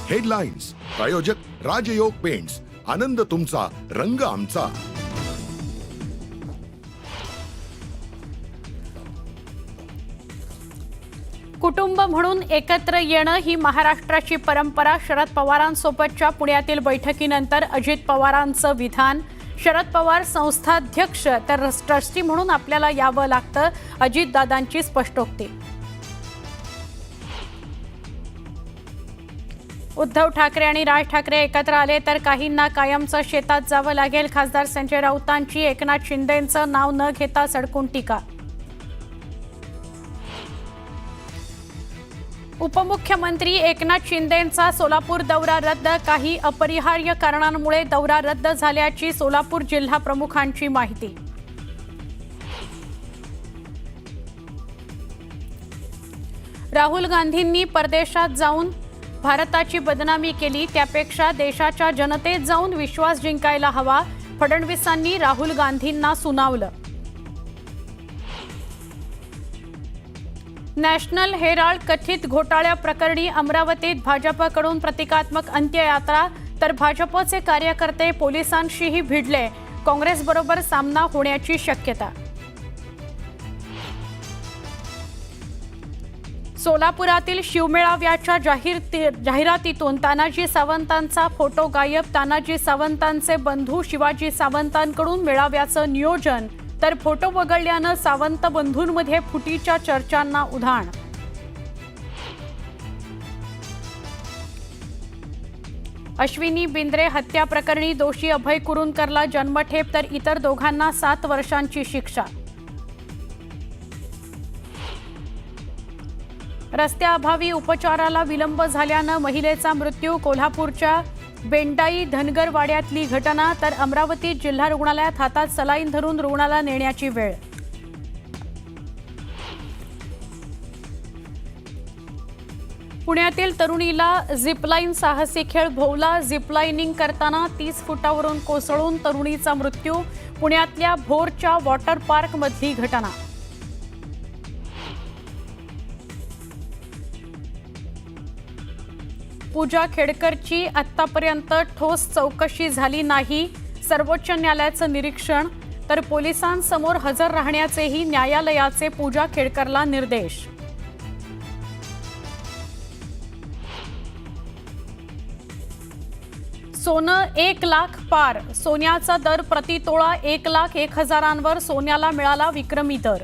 Headlines प्रायोजक राजयोग paints, आनंद तुमचा, रंग आमचा. कुटुंब म्हणून एकत्र येणं ही महाराष्ट्राची परंपरा. शरद पवारांसोबतच्या पुण्यातील बैठकीनंतर अजित पवारांचं विधान. शरद पवार संस्थाध्यक्ष तर ट्रस्टी म्हणून आपल्याला यावं लागतं, अजितदादांची स्पष्टोक्ती. उद्धव ठाकरे आणि राज ठाकरे एकत्र आले तर काहींना कायमचं शेतात जावं लागेल. खासदार संजय राऊतांची एकनाथ शिंदेंचं नाव न घेता सडकून टीका. उपमुख्यमंत्री एकनाथ शिंदेंचा सोलापूर दौरा रद्द. काही अपरिहार्य कारणांमुळे दौरा रद्द झाल्याची सोलापूर जिल्हा प्रमुखांची माहिती. राहुल गांधींनी परदेशात जाऊन भारताची बदनामी केली, त्यापेक्षा देशाच्या जनतेत जाऊन विश्वास जिंकायला हवा, फडणवीसांनी राहुल गांधींना सुनावलं. नॅशनल हेराल्ड कथित घोटाळ्याप्रकरणी अमरावतीत भाजपकडून प्रतिकात्मक अंत्ययात्रा, तर भाजपचे कार्यकर्ते पोलिसांशीही भिडले. काँग्रेसबरोबर सामना होण्याची शक्यता. सोलापुरातील शिवमेळाव्याच्या जाहिरातीतून तानाजी सावंतांचा फोटो गायब. तानाजी सावंतांचे बंधू शिवाजी सावंतांकडून मेळाव्याचं नियोजन, तर फोटो वगळल्यानं सावंत बंधूंमध्ये फुटीच्या चर्चांना उधाण. अश्विनी बिंद्रे हत्या प्रकरणी दोषी अभय कुरुंदकरला जन्मठेप, तर इतर दोघांना 7 वर्षांची शिक्षा. रस्त्याअभावी उपचाराला विलंब झाल्यानं महिलेचा मृत्यू. कोल्हापूरच्या बेंडाई धनगरवाड्यातली घटना, तर अमरावती जिल्हा रुग्णालयात हातात सलाईन धरून रुग्णाला नेण्याची वेळ. पुण्यातील तरुणीला झिपलाईन साहसी खेळ भोवला. झिपलाईनिंग करताना 30 फुटावरून कोसळून तरुणीचा मृत्यू. पुण्यातल्या भोरच्या वॉटर पार्क मधली घटना. पूजा खेडकरची आतापर्यंत ठोस चौकशी झाली नाही, सर्वोच्च न्यायालयाचं निरीक्षण, तर पोलिसांसमोर हजर राहण्याचेही न्यायालयाचे पूजा खेडकरला निर्देश. सोनं 1 लाख पार. सोन्याचा दर प्रतितोळा 1,01,000 सोन्याला मिळाला विक्रमी दर.